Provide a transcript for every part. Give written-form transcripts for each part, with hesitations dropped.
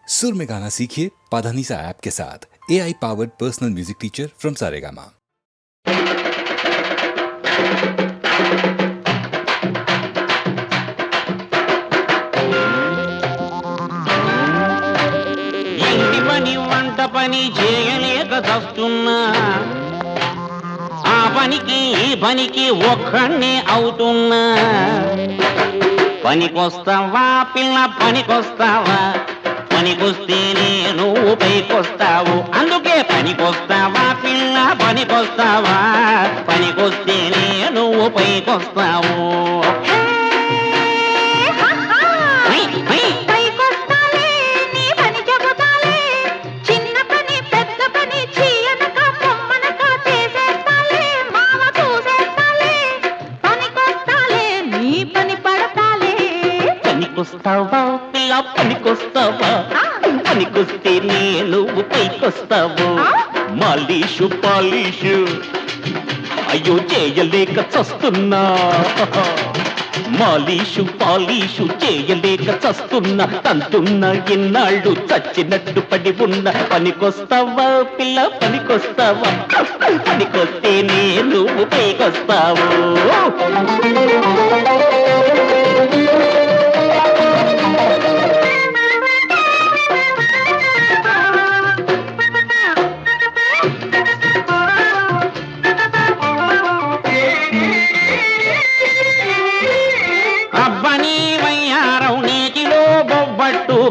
सुर में गाना सीखिए पाधानीसा ऐप के साथ। AI powered personal music teacher from Saregama. ఇంటి పని వంట పని చేయలేక చస్తున్నా, ఆ పనికి ఈ పనికి ఒక్కడే అవుతున్నా. పనికొస్తావా పిల్ల పనికొస్తావా, పనికొస్తేనే నువ్వు పైకొస్తావు. అందుకే పనికొస్తావా పిల్ల పనికొస్తావా, పనికొస్తేనే నువ్వు పైకొస్తావు. పనికొస్తావా పిల్ల పనికొస్తావా, పనికొస్తే నువ్వు పైకొస్తావు. మాలీషు పాలీషు అయ్యో చేయలేక చస్తున్నా, మాలీషు పాలీషు చేయలేక చస్తున్నా. తంతున్నా ఎన్నాళ్ళు చచ్చినట్టు పడి ఉన్న. పనికొస్తావా పిల్ల పనికొస్తావా, పనికొస్తే నువ్వు పైకొస్తావు.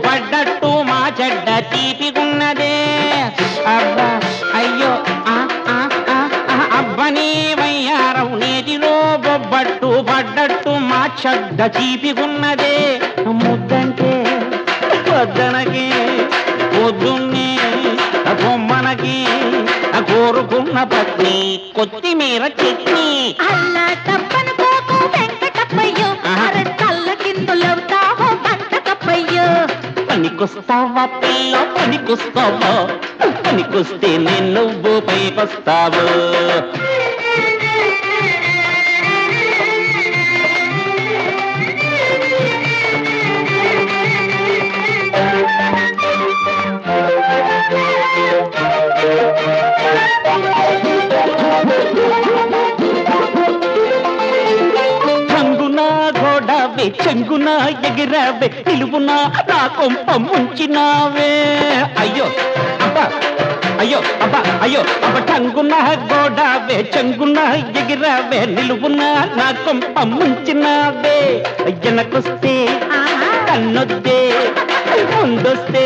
పడ్డట్టు మా చెడ్డ తీపిగున్నదే. అబ్బా అయ్యో అబ్బని వయ్యారం నేటిలో బొబ్బట్టు పడ్డట్టు మా చెడ్డ తీపిగున్నదే. ముద్దంటే పొద్దనకి పొద్దున్నే బొమ్మనకి కోరుకున్న పత్ని కొత్తిమీర చట్నీ. అల్లా తప్పను పోకు వెంకటప్పయ్యో, అరటల్ల కిందులవుతావో పంటకప్పయ్యో. పనికొస్తావా పిల్ల పనికొస్తావా, పనికొస్తే నువ్వు పైకొస్తావు. చెంగున ఎగిరావే నిలువునా నా కొంప ముంచినావే. అయ్యో అబ్బా అయ్యో అబ్బా అయ్యో అబ్బ టంగున గోడావే చెంగున ఎగిరావే నిలువునా నా కొంప ముంచినావే. ఎనకొస్తే కన్నొద్దే ముందొస్తే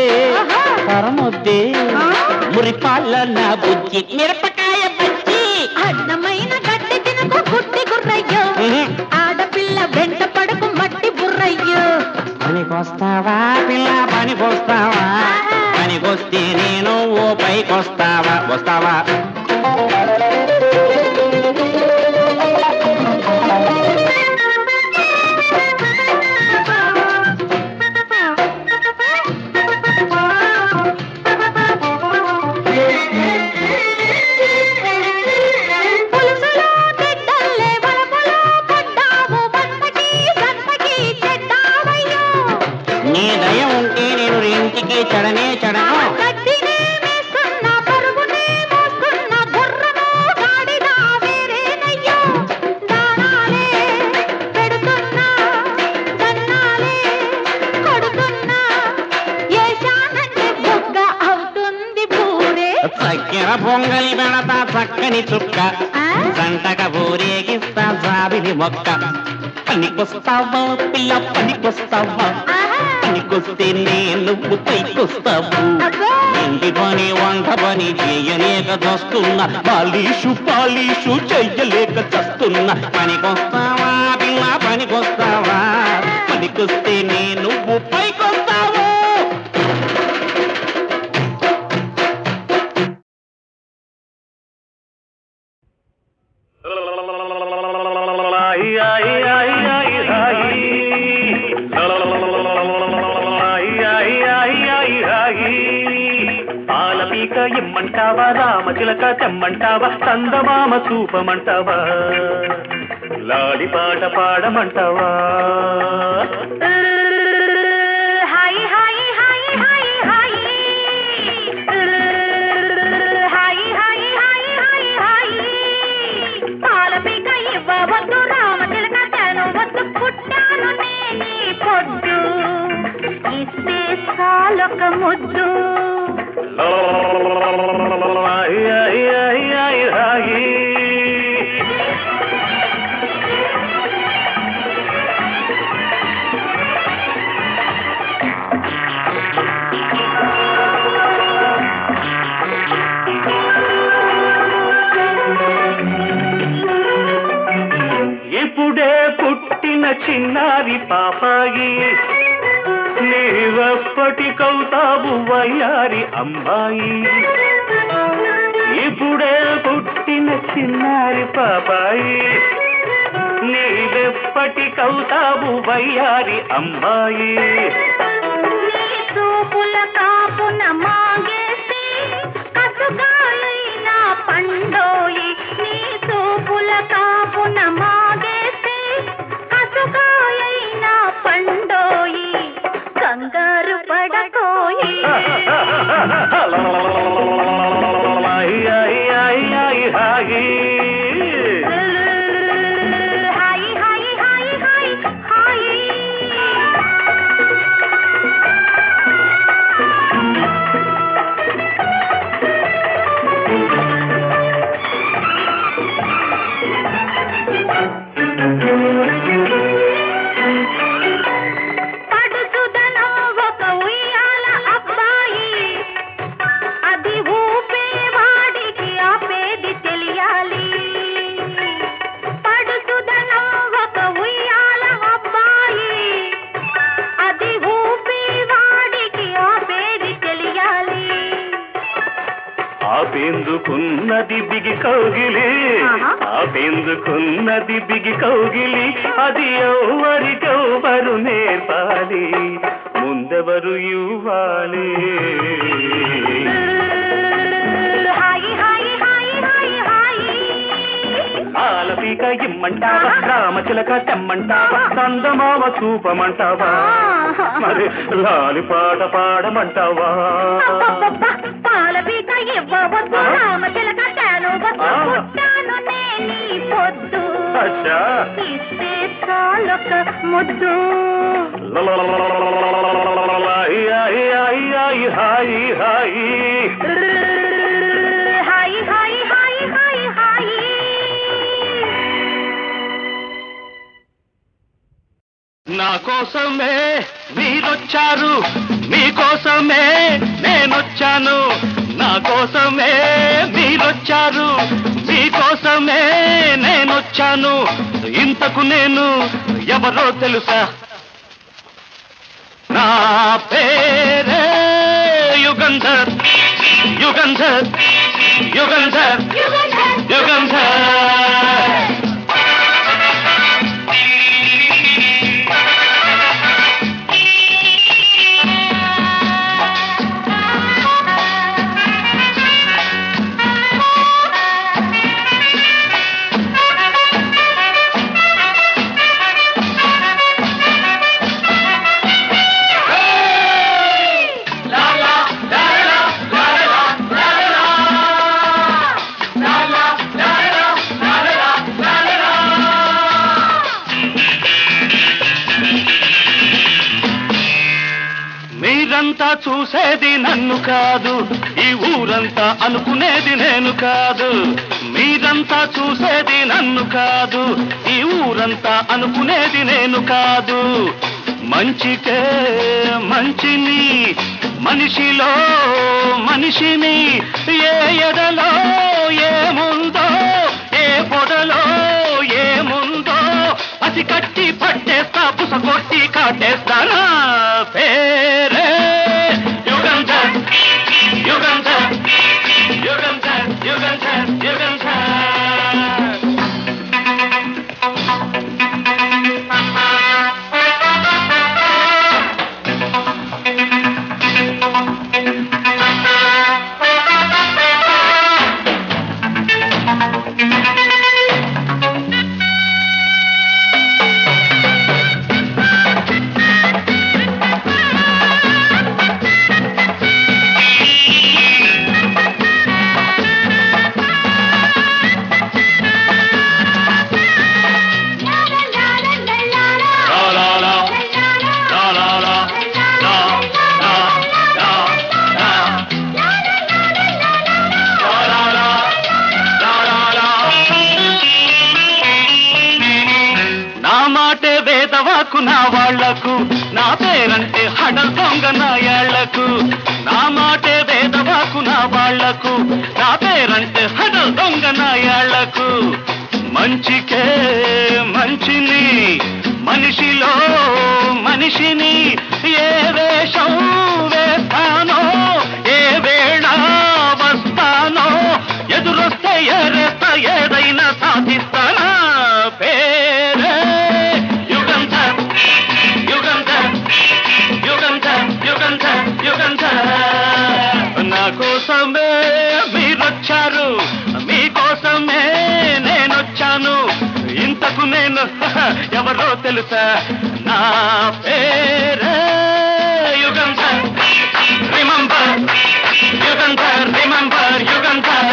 పరమొద్దే, మురిపాల నా బుజ్జి మిరపకాయ బజ్జి. అన్నమైన గడ్డి తినకు గుడ్డి గుర్రయ్యో, ఆడపిల్ల వెంట పడకు మట్టి బుర్రయ్యో. పనికొస్తావా పిల్ల పనికొస్తావా, పనికొస్తే నువ్వు పైకొస్తావా. వస్తావా నీ దయ ఉంటే నేను ఇంటికి చెడనే చెడను. చక్కెర పొంగలి పెడతా చక్కని చుక్క, సంటక ఊరేగిస్తా జాబిలి మొక్క. పనికొస్తావా పిల్ల పనికొస్తావా, పనికొస్తే నువ్వు పైకొస్తావు. ఇంటి పని వంట పని చేయలేక చస్తున్నా, పాలీషు పాలీషు చెయ్యలేక చస్తున్నా. పనికొస్తావా పిల్ల పనికొస్తావా, పనికొస్తే నువ్వు పైకొస్తావు. పాలపీక ఇమ్మంటావా, రామచిలక తెమ్మంటావా, చందమామ చూపమంటావా, లాలి పాట పాడమంటావా. హాయ్ హాయ్ హాయ్ హాయ్ హాయ్ చాలొక ముద్దు ఇప్పుడే పుట్టిన చిన్నారి పాపాయి నీవెప్పటికవుతావు వయ్యారి అమ్మాయి ఇప్పుడే పుట్టిన చిన్నారి పాపాయి నీవెప్పటికవుతావు వయ్యారి అమ్మాయి చూపుల కాపున మాగేసి కసుగాలైన పండోయి నీ చూపుల కాపున మాగేసి కసుగాలైన పండోయి కంగారు పడకోయి హాయి హాయి హాయి హాయి హాయి పడుచుదనం ఒక ఉయ్యాల అబ్బాయి అది ఊపేవాడికి ఆపేది తెలియాలి పడుచుదనం ఒక ఉయ్యాల అబ్బాయి అది ఊపేవాడికి ఆపేది తెలియాలి ఆపేందుకున్నది బిగి కౌగిలి ఆపేందుకున్నది బిగి కౌగిలి అది ఎవరికెవరు నేర్పాలి ముందెవరు ఇవ్వాలి హాయి హాయి హాయి హాయి హాయి ఆలపీక ఇమ్మంటావా రామచిలక తెమ్మంటావా చందమామ చూపమంటావా మరి లాలిపాట పాడమంటావా పాలపీక ఇవ్వవద్దు రామచిలక తాను పుట్టాను నేనీ పొద్దు అచ్చా ఇస్తే చాలొక ముద్దు హాయి హాయి హాయి హాయి హాయి హాయి హాయి హాయి హాయి నా కోసమే మీరొచ్చారు మీకోసమే నేనొచ్చాను నా కోసమే మీరొచ్చారు మీకోసమే నేనొచ్చాను ఇంతకు నేను ఎవరో తెలుసా నా పేరే యుగంధర్ యుగంధర్ యుగంధర్ యుగంధర్ మీరంతా చూసేది నన్ను కాదు ఈ ఊరంతా అనుకునేది నేను కాదు మీరంతా చూసేది నన్ను కాదు ఈ ఊరంతా అనుకునేది నేను కాదు మంచికే మంచిని మనిషిలో మనిషిని ఏ ఎదలో ఏముందో ఏ పొడలో ఏముందో అది కట్టి పట్టేస్తా పుసకొట్టి కాటేస్తానా పేరే యుగంధర్ యుగంధర్ యుగంధర్ యుగంధర్ యుగంధర్ తెలుసా నా పేరే యుగంధర్ రిమెంబర్ యుగంధర్ రిమెంబర్ యుగంధర్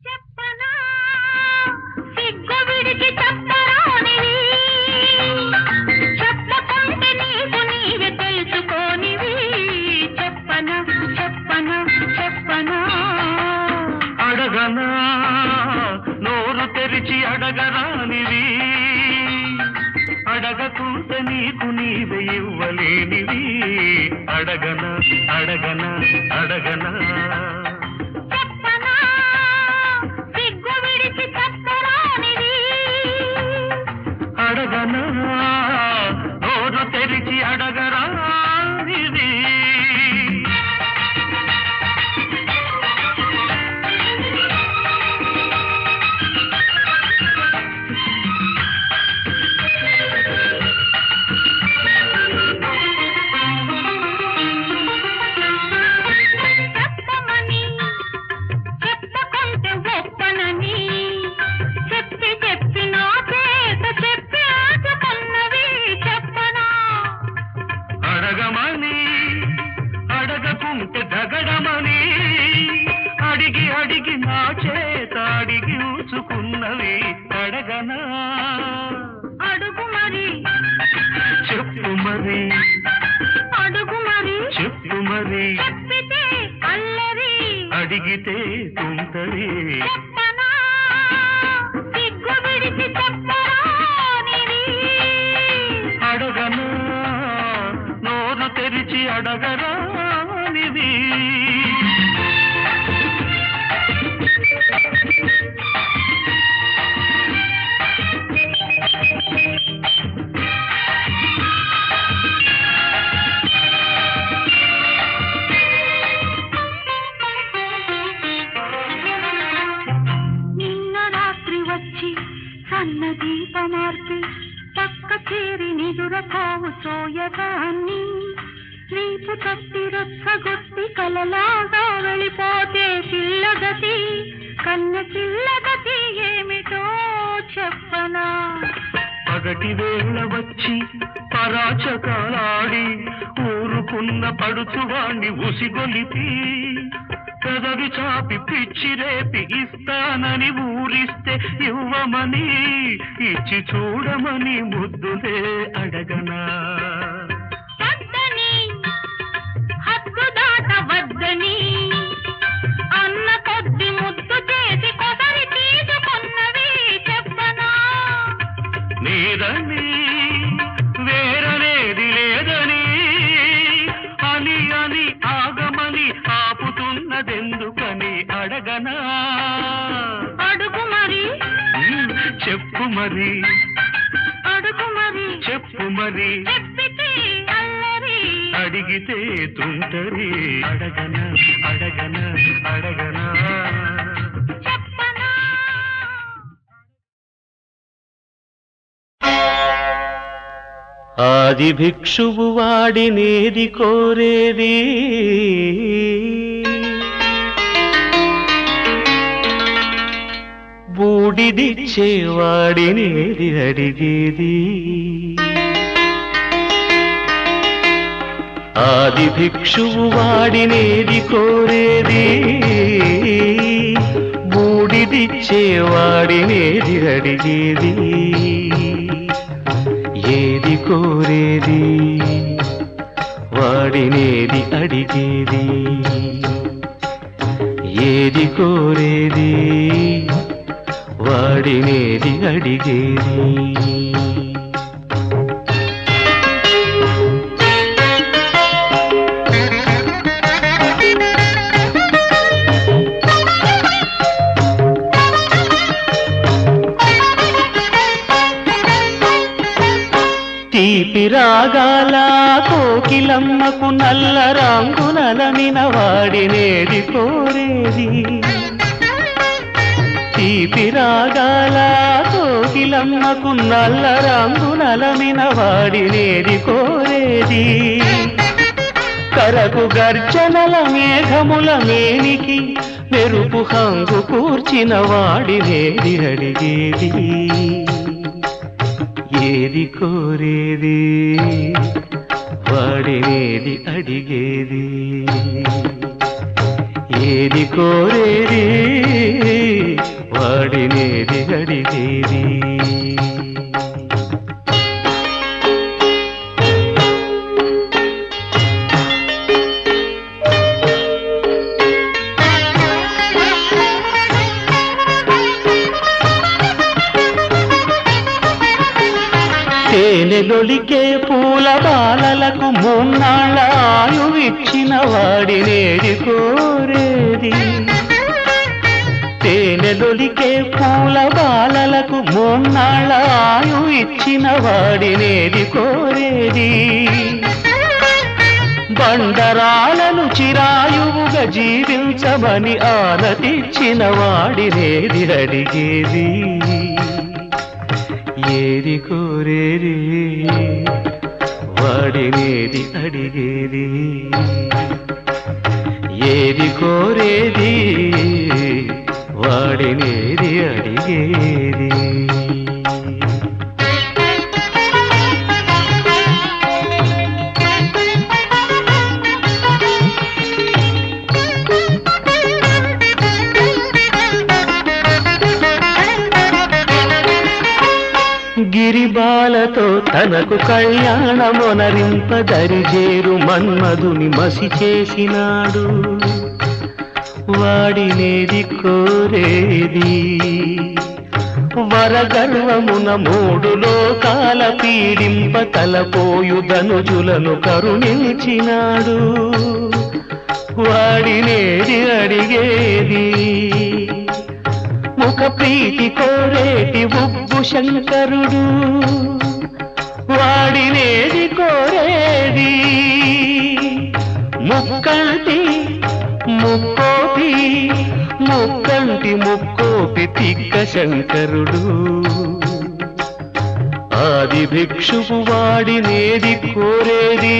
చెప్పనా సిగ్గు విడిచి చెప్పరానివి చెప్పకుంటే నీకు నీవే తెలుసుకోనివి చెప్పనా చెప్పనా చెప్పనా అడగనా నోరు తెరిచి అడగరానివి అడగకుంటే నీకు నీవే ఇవ్వలేనివి అడగనా అడగనా అడగనా చెప్పనా సిగ్గు విడిచి చెప్పరానివి అడగనా నోరు తెరిచి అడగరానివి చెప్పమని చెప్పకుంటే ఒప్పనని చెప్పి చెప్పి నా చేత చెప్పి ఆచుకున్నవి చెప్పనా అడగమని అడగకుంటే దగడమని అడిగి అడిగి నా చేత అడిగి ఊచుకున్నవి అడగనా అడుగు మరి చెప్పు మరి అడుగు మరి చెప్పు మరి చెప్పితే అల్లరి అడిగితే తుంటరి చెప్పనా సిగ్గు విడిచి చెప్పరానివి అడగనా నోరు తెరిచి అడగరానివి నిన్న రాత్రి వచ్చి సన్న దీపమార్పి పక్క చేరి నిదురపోవు సోయగాన్ని రీపు తప్పి రచ్చగొట్టి కలలాగా వెళ్ళిపోతే పిల్లగతి కన్న పిల్లగతి ఏమిటో చెప్పనా పగటి వేళ వచ్చి పరాచకాలాడి ఊరుకున్న పడుచువాణ్ణి ఉసిగొలిపి పెదవి చాపి పిచ్చి రేపి ఇస్తానని ఊరిస్తే ఇవ్వమని ఇచ్చి చూడమని ముద్దులే అడగనా వద్దని హద్దు దాట వద్దని అన్న కొద్ది ముద్దు చేసి కొసరి తీసుకున్నవి చెప్పనా నీదని వేరనేది లేదని అని అని ఆగమని ఆపుతున్నదెందుకని అడగనా అడుగు మరి చెప్పు మరి అడుగు మరి చెప్పు మరి చెప్పితే అల్లరి అడిగితే తుంటరి అడగనా అడగనా అడగనా చెప్పనా ఆది భిక్షువు వాడినేది కోరేది బూడిదిచ్చేవాడినేది అడిగేది ఆది భిక్షువు వాడినేది కోరేది బూడిదిచ్చేవాడినేది అడిగేది ఏది కోరేది వాడినేది అడిగేది ఏది కోరేది వాడినేది అడిగేది తీపి రాగాల కోకిలమ్మకు నల్ల రంగునలమిన వాడినేది కోరేది తీపి రాగాల కోకిలమ్మకు నల్ల రంగునలమిన వాడినేది కోరేది కరకు గర్జనల మేఘముల మేనికి మెరుపు హంగు కూర్చిన వాడినేది అడిగేది ఏది కోరేది వాడినేది అడిగేది ఏది కోరేది వాడినేది అడిగేది తేనెలొలికే పూల బాలలకు మూన్నాళ్ళ ఆయువిచ్చిన వాడినేది కోరేది తేనెలొలికే పూల బాలలకు మూన్నాళ్ళ ఆయువిచ్చిన వాడినేది కోరేది బండరాలను చిరాయువుగా జీవించమని ఆనతిచ్చిన వాడినేది అడిగేది ఏది కోరేది వాడినేది అడిగేది ఏది కోరేది వాడినేది అడిగేది గిరిబాలతో తనకు కళ్యాణమొనరింపదరిజేరు మన్మధుని మసి చేసినాడు వాడినేది కోరేది వరగర్వమున మూడు లోకాల పీడింప తలపోయు ధనుజులను కరుణించినాడు వాడినేది అడిగేది ముఖ ప్రీతి కోరేటి ఉగ్గు శంకరుడు వాడినేది కోరేది ముక్కంటి ముక్కోపి ముక్కంటి ముక్కోపి తిక్క శంకరుడు ఆది భిక్షువు వాడినేది కోరేది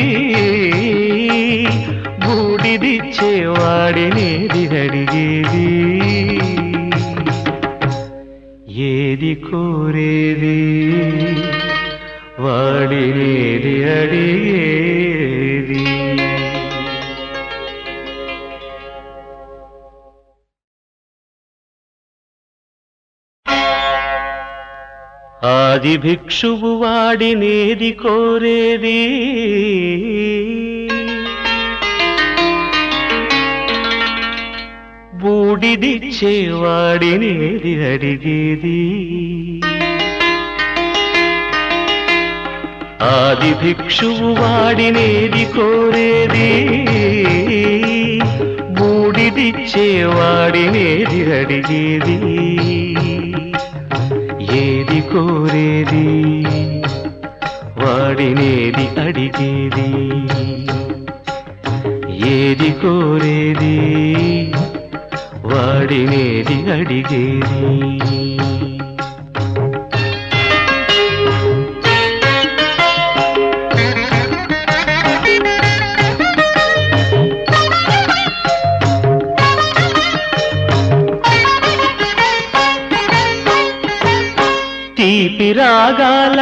బూడిదిచ్చే వాడినేది అడిగేది ఏది కోరేది వాడినేది అడిగేది ఆది భిక్షువు వాడినేది కోరేది బూడిదిచ్చేవాడినేది అడిగేది ఆది భిక్షువు వాడినేది కోరేది బూడిదిచ్చేవాడినేది అడిగేది ఏది కోరేది వాడినేది అడిగేది ఏది కోరేది వాడినేది అడిగేది తీపి రాగాల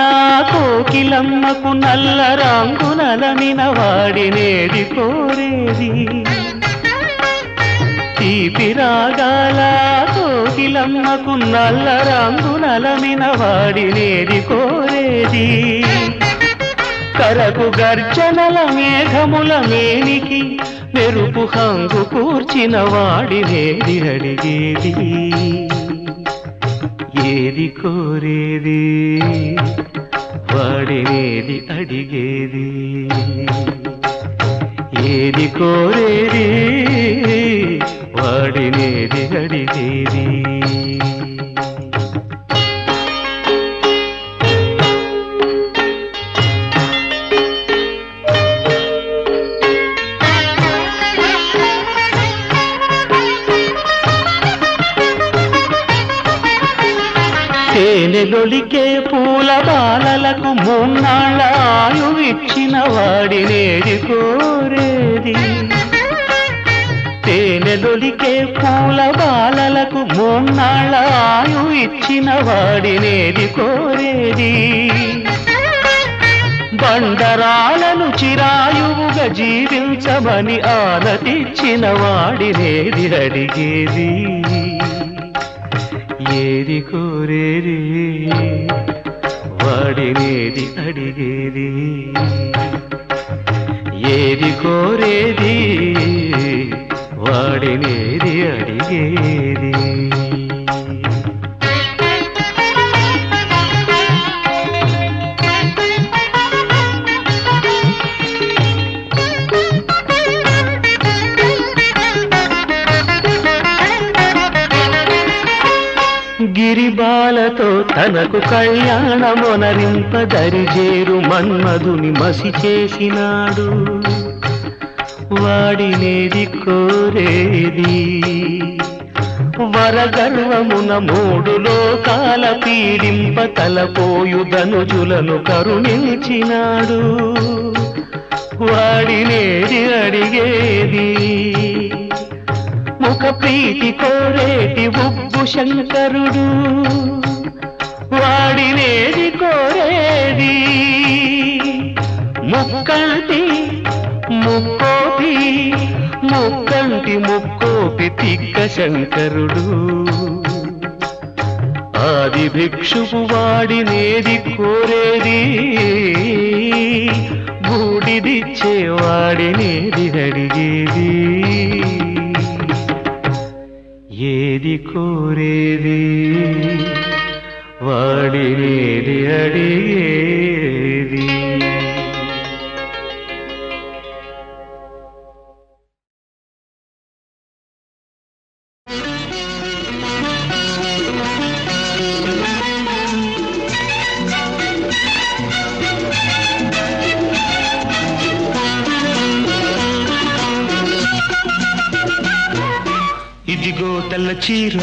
కోకిలమ్మకు నల్ల రంగునలమిన వాడినేది కోరేది తీపి రాగాల కోకిలమ్మకు నల్ల రంగునలమిన వాడినేది కోరేది కరకు గర్జనల మేఘముల మేనికి మెరుపు హంగు కూర్చిన వాడినేది అడిగేది ఏది కోరేది వాడినేది అడిగేది ఏది కోరేది వాడినేది అడిగేది తేనెలొలికే పూల బాలలకు మూన్నాళ్ళ ఆయువిచ్చిన వాడినేది కోరేది తేనె వెన్నెలొలికే పూల బాలలకు మూన్నాళ్ళ ఆయు ఇచ్చిన వాడినేది కోరేది బండరాలను చిరాయువుగా జీవించమని ఆనతిచ్చిన వాడినేది అడిగేది ఏది కోరేది వాడినేది అడిగేది ఏది కోరేది వాడినేది అడిగేది గిరిబాలతో తనకు కళ్యాణమొనరింప దరిజేరు మన్మధుని మసి చేసినాడు వాడినేది కోరేది వరగర్వమున మూడు లోకాల పీడింప తలపోయు ధనుజులను కరుణించినాడు వాడినేది అడిగేది ముఖ ప్రీతి కోరేటి ఉబ్బు శంకరుడు వాడినేది కోరేది ముక్కంటి ముక్కోపి ముక్కంటి ముక్కోపి తిక్క శంకరుడు ఆది భిక్షువు వాడినేది కోరేది బూడిదిచ్చే వాడినేది అడిగేది ఏది కోరేది వాడినేది అడిగేది ఇదిగో తెల్ల చీర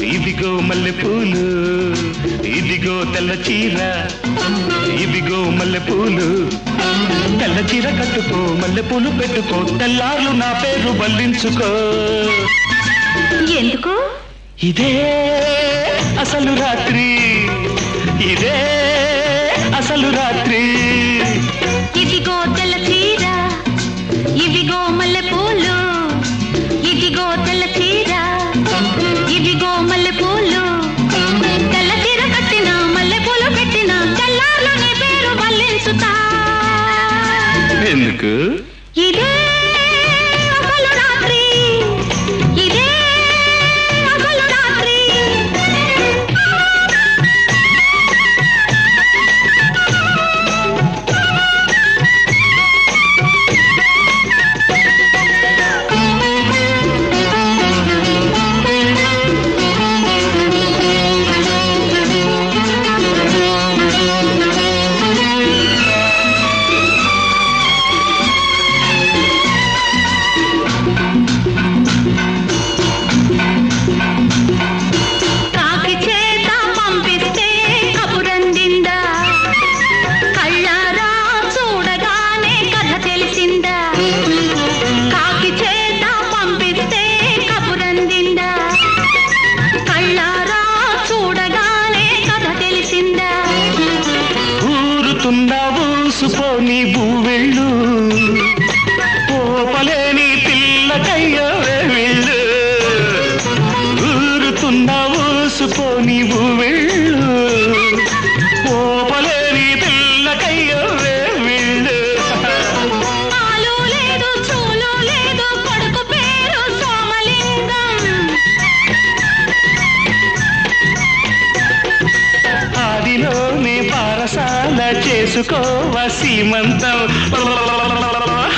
ఇదిగో మల్లెపూలు ఇదిగో తెల్ల చీర ఇదిగో మల్లెపూలు తెల్ల చీర కట్టుకో మల్లెపూలు పెట్టుకో తెల్లార్లు నా పేరు బల్లించుకో ఎందుకు ఇదే అసలు రాత్రి ఇదే అసలు రాత్రి ఇదిగో తెల్ల చీర ఇదిగో మల్లెపూలు ఇదిగో తెల్ల చీర ఇదిగో మల్లెపూలు తెల్ల చీర కట్టిన మల్లెపూలు పెట్టిన తెల్లార్లు నీ పేరు బల్లించుతా ఎందుకు ఇదే అసలు రాత్రి ఇదే అసలు రాత్రి కాకి చేత పంపిస్తే కబురందిందా కళ్ళారా చూడగానే కథ తెలిసిందా కాకి చేత పంపిస్తే కబురందిందా కళ్ళారా చూడగానే కథ తెలిసిందా ఊరుతుందా ఊసుపోని బూవెళ్ళు పోపలేని పిల్లకయ్యో వెళ్ళు ఊరుతుందా ఊసుపోని బూవెళ్ళు పోపలేని పిల్లకయ్యో వెళ్ళు ఆలు లేదు చూలు లేదు కొడుకు పేరు సోమలింగం ఆదిలోనే పారసాల చేసుకోవ సీమంతం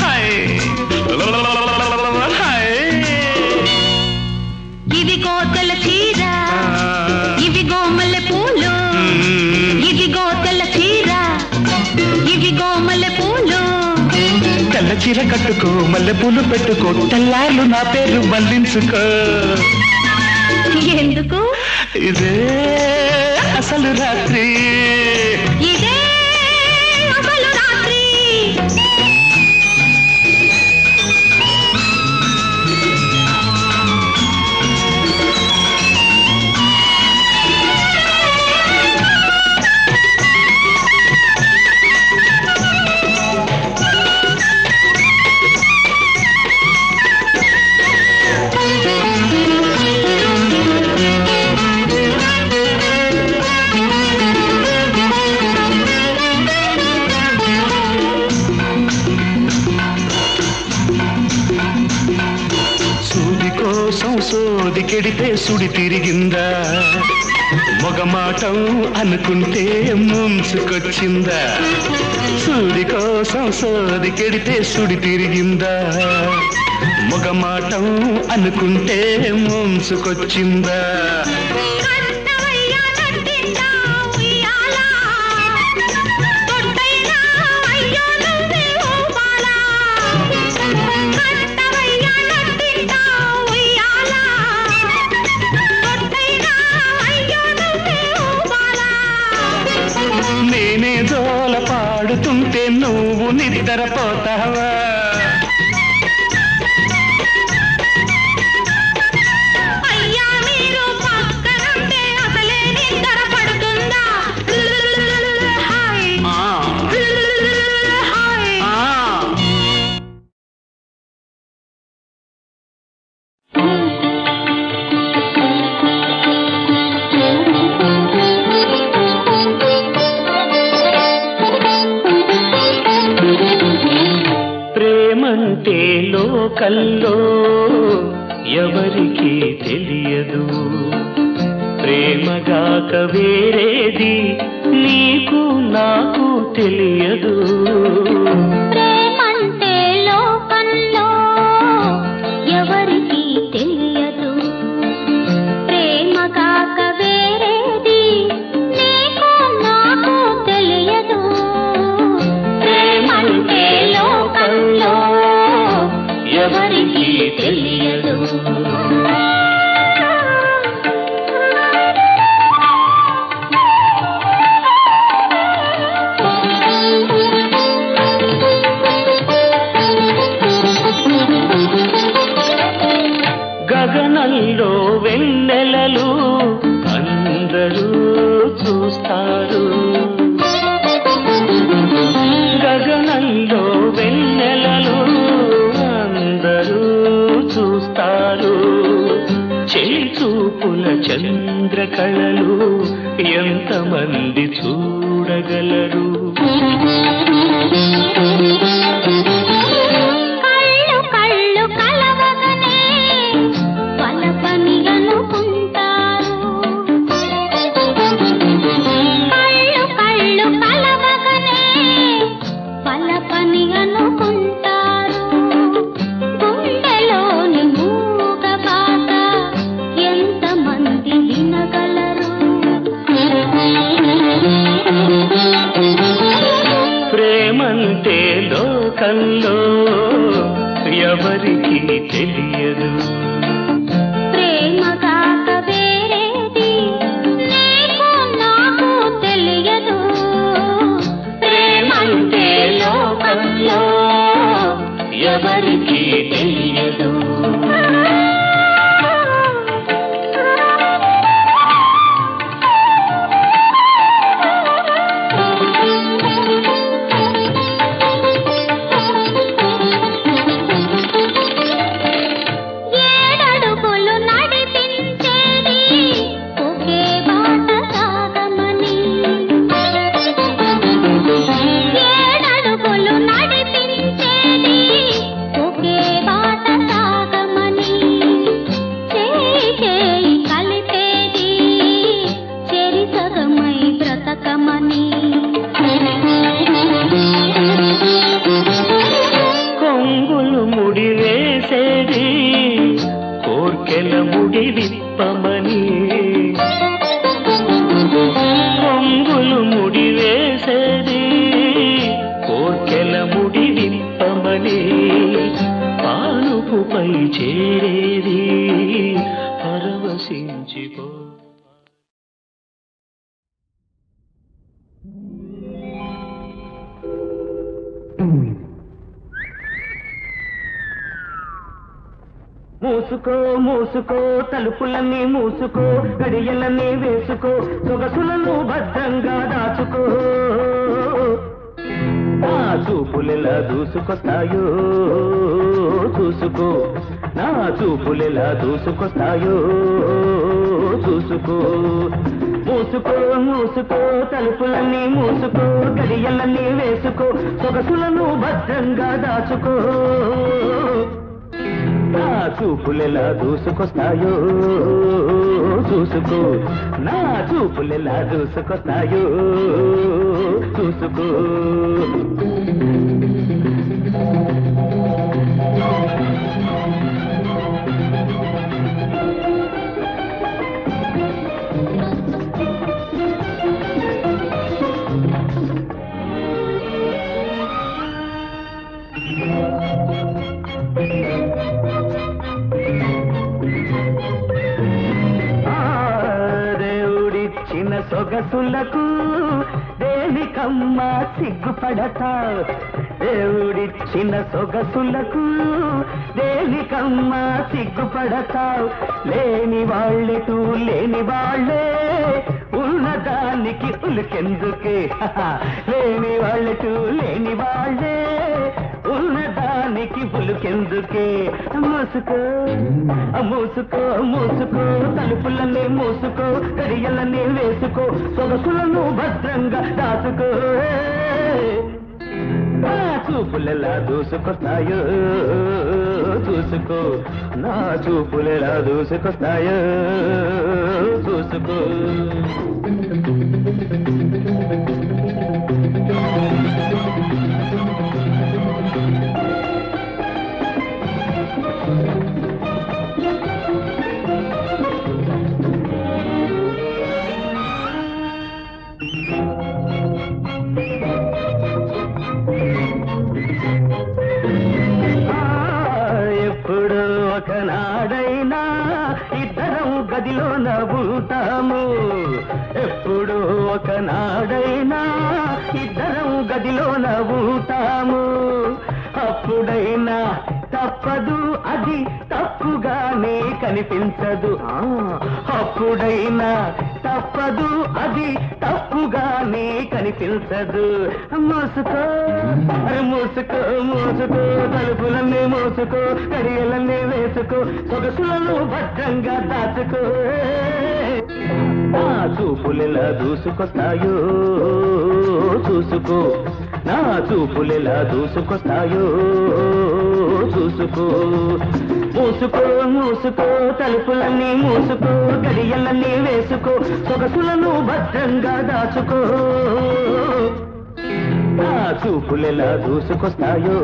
హాయ్ హాయ్ ఇదిగో తెల్ల చీర ఇదిగో మల్లెపూలు ఇదిగో తెల్ల చీర ఇదిగో మల్లెపూలు తెల్ల చీర కట్టుకో మల్లెపూలు పెట్టుకో తెల్లార్లు నా పేరు బల్లించుకో ఎందుకు ఇదే అసలు రాత్రి ఇదే అసలు రాత్రి సోదికెడితే సుడి తిరిగిందా మొగమాటం అనుకుంటే ముంచుకొచ్చిందా సూది కోసం సోదికెడితే సుడి తిరిగిందా మొగమాటం అనుకుంటే ముంచుకొచ్చిందా నేనే జోల పాడుతుంటే నువ్వు నిద్రపోతావా ప్రేమంటే లోకల్లో ఎవరికి తెలియదు ప్రేమగాక వేరేది నీకు నాకు తెలియదు ప్రేమంటే లోకంలో ఎవరికి తెలియదు ప్రేమగాక వేరేది నీకు నాకు తెలియదు ప్రేమంటే లోకంలో ఎవరికి తెలియదు గగనంలో వెన్నెలలు అందరూ చూస్తారు గగనంలో వెన్నెలలు అందరూ చూస్తారు చెలి చూపుల చంద్రకళలు ఎంతమంది చూడగలరు కళ్ళు కలవగనే వలపని అనుకుంటారు కళ్ళు కలవగనే వలపని అనుకుంటారు గుండెలోని మూగ బాధ ఎంతమంది వినగలరు ప్రేమంటే లోకంలో ఎవరికి తెలియదు ప్రేమగాక వేరేది నీకు నాకు తెలియదు ప్రేమంటే లోకంలో ఎవరికి తెలియదు ఏడడుగులు నడిపించేది ఒకే బాట సాగమని ఏడడుగులు నడిపించేది ఒకే బాట సాగమని చేయి చేయి కలిపేది చెరి సగమై బ్రతకమని కొంగులు ముడి వేసేది కోర్కెల ముడి విప్పమని కొంగులు ముడి వేసేది కోర్కెల ముడి విప్పమని పానుపుపై చేరేది పరవశించిపో మూసుకో మూసుకో తలుపులన్నీ మూసుకో గడియలన్నీ వేసుకో సొగసులను భద్రంగా దాచుకో నా చూపులెలా దూసుకొస్తాయో చూసుకో నా చూపులెలా దూసుకొస్తాయో చూసుకో మూసుకో మూసుకో తలుపులన్నీ మూసుకో గడియలన్నీ వేసుకో సొగసులను భద్రంగా దాచుకో నా చూపులెలా దూసుకొస్తాయో చూసుకో, నా చూపులెలా దూసుకొస్తాయో చూసుకో. దేవుడిచ్చిన సొగసులకు దేనికమ్మ సిగ్గుపడతావు, దేవుడిచ్చిన సొగసులకు దేనికమ్మ సిగ్గుపడతావు. లేని వాళ్ళెటు లేని వాళ్ళే ఉన్నదానికి ఉలికెందుకే, లేని వాళ్ళెటు లేని వాళ్ళే ఉన్నదానికి ఉలికెందుకే. మూసుకో మూసుకో మూసుకో తలుపులన్నీ మూసుకో, గడియలన్నీ వేసుకో, సొగసులను భద్రంగా దాచుకో. నా చూపులెలా దూసుకొస్తాయో చూసుకో, నా చూపులెలా దూసుకొస్తాయో చూసుకో. ఎప్పుడు ఒకనాడైనా ఇద్దరం గదిలో నవ్వుతాము, ఎప్పుడు ఒకనాడైనా ఇద్దరం గదిలో నవ్వుతాము. అప్పుడైనా తప్పదు అది తప్పుగానే కనిపించదు, అప్పుడైనా తప్పదు అది తప్పుగానే కనిపించదు. మూసుకో మూసుకో మూసుకో తలుపులన్నీ మూసుకో, గడియలన్నీ వేసుకో, సొగసులను భద్రంగా దాచుకో. నా చూపులెలా దూసుకొస్తాయో చూసుకో, నా చూపులెలా దూసుకొస్తాయో చూసుకో. మూసుకో మూసుకో తలుపులన్నీ మూసుకో, గడియలన్నీ వేసుకో, సొగసులను భద్రంగా దాచుకో. నా చూపులెలా దూసుకొస్తాయో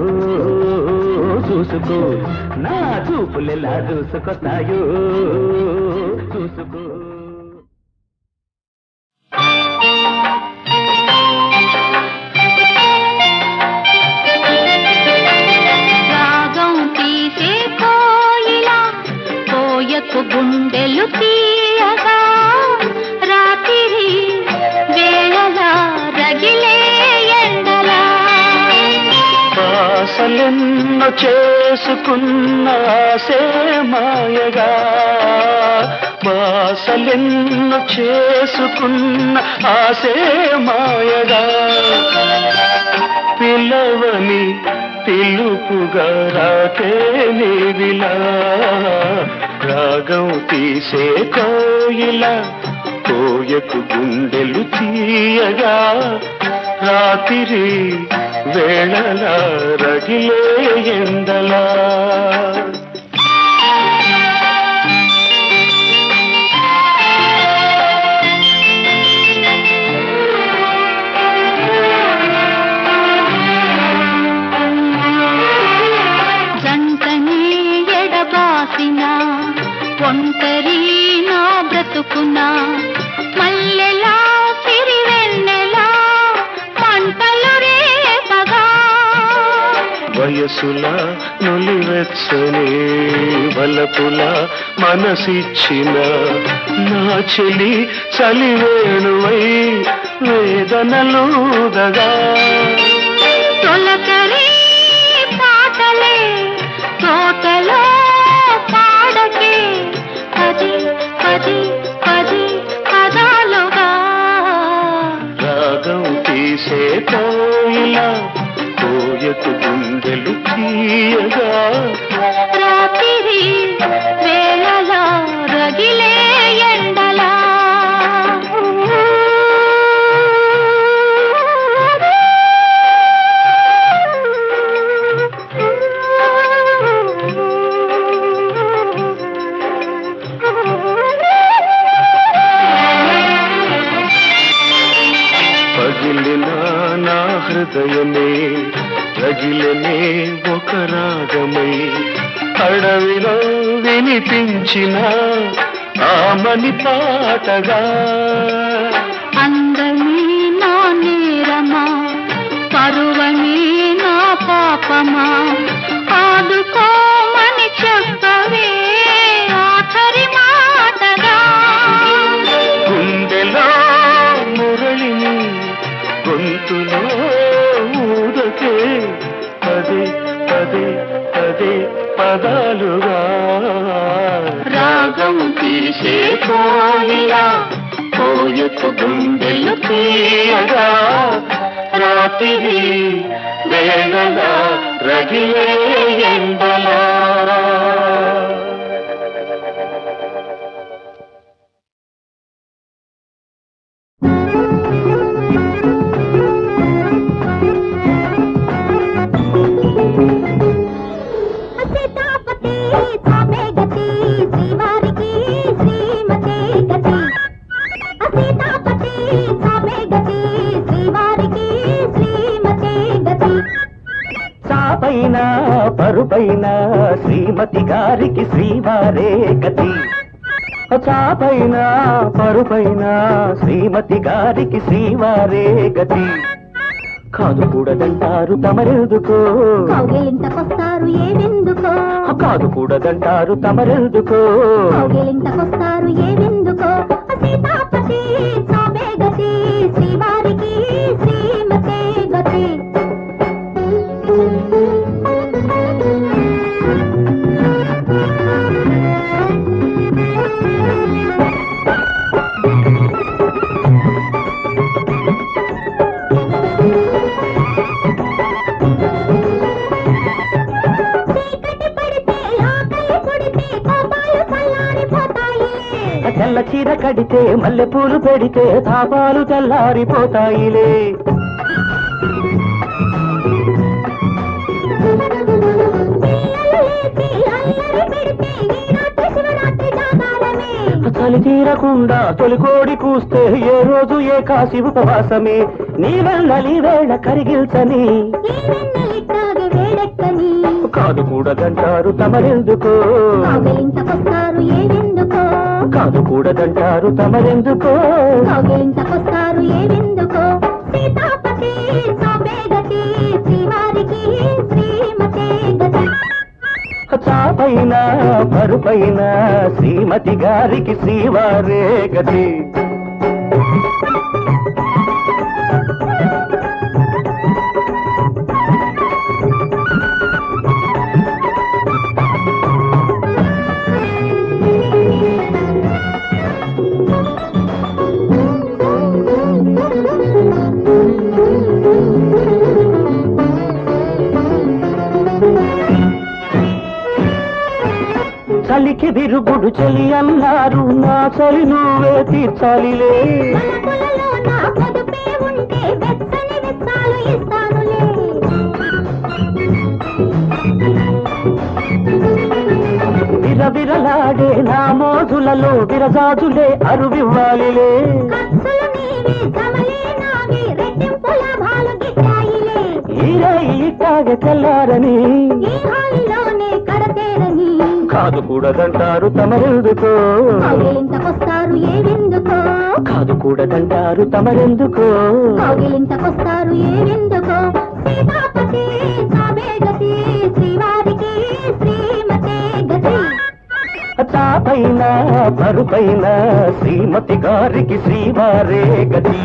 చూసుకో, నా చూపులెలా దూసుకొస్తాయో చూసుకో. గుండెలు తీయగా రాత్రి వేళలా రగిలే ఎండలా, ఆశలెన్నో చేసుకున్న ఆశే మాయగా, ఆశలెన్నో చేసుకున్న ఆశే మాయగా. పిలవని పిలుపుగా రాకే నీవిలా, రాగం తీసే కోయిల కోయకు గుండెలు తీయగా, రాత్రి వేళలా రగిలే ఎండలా. ఒంటరి నా బ్రతుకునా మల్లెలా సిరివెన్నెలా మంటలు రేపగా, వయసుల నులివెచ్చని వలపుల మనసిచ్చిన నా చెలి చలివేణువై వేదనలుదగా. తొలకరి పాటలే తోటలో పాడకే, పది పది పది పదాలుగా. రాగం తీసే కోయిల కోయకు గుండెలు తీయగా, రాత్రి వేళలా రగిలే ఎండలా. రగిలనే ఒక రాగమై అడవిలో వినిపించిన ఆమని పాటగా అందమే నా నేరమా పరువమే నా పాపమా ఆదుకోమని చెప్పవే ఆఖరి మాటగా గుండెలో మురళిని గొంతులో ఊదకే పదే పదే పదే పదాలుగా రాగం తీసే కోయిలా కోయకు గుండెలు తీయగా రాత్రి వేళలా రగిలే ఎండలా చాపైన పరుపైన శ్రీమతి గారికి శ్రీవారే గతి చాపైన పరుపైన శ్రీమతి గారికి శ్రీవారే గతి కాదు కూడదంటారు తమరెందుకో కౌగిలింతకొస్తారు ఏవెందుకో కాదు కూడదంటారు తమరెందుకో కౌగిలింతకొస్తారు ఏవెందుకో సీతాపతి సామే గతి శ్రీవారికి శ్రీమతే గతి తెల్ల చీర కడితే మల్లె పూలు పెడితే తాపాలు తెల్లారిపోతాయిలే చలి తీరకుండా తొలి కోడి కూస్తే ఏ రోజు ఏ కాశి ఉపవాసమే నీ వెళ్ళలి వేళ కరిగిల్చని కాదు కూడదంటారు తమరెందుకో కౌగిలింతకొస్తారు ఏవెందుకో కాదు కూడదంటారు తమరెందుకో కౌగిలింతకొస్తారు ఏవెందుకో సీతాపతి సామే గతి శ్రీవారికి శ్రీమతే గతి చాపైన పరుపైన శ్రీమతి గారికి శ్రీవారే గతి చలికి విరుగుడు చలి అన్నారు నా చలి నువ్వే తీర్చాలిలే మనకులలో నా పొదుపే ఉంటే వెచ్చని వెచ్చాలు ఇస్తానులే విరవిరలాడే నా మోజులలో విరజాజులే అరువివ్వాలిలే ఖర్చులు నీవే జమలే నావే రెట్టింపు లాభాలు గిట్టాయిలే ఈరే ఇట్టాగ తెల్లారని ఈ హాయిలోనే కడతేరని కాదు కూడదంటారు తమరెందుకో కౌగిలింతకొస్తారు ఏవెందుకో కాదు కూడదంటారు తమరెందుకో కౌగిలింతకొస్తారు ఏవెందుకో సీతాపతి సామే గతి శ్రీవారికి శ్రీమతే గతి చాపైన పరుపైన శ్రీమతి గారికి శ్రీవారే గతి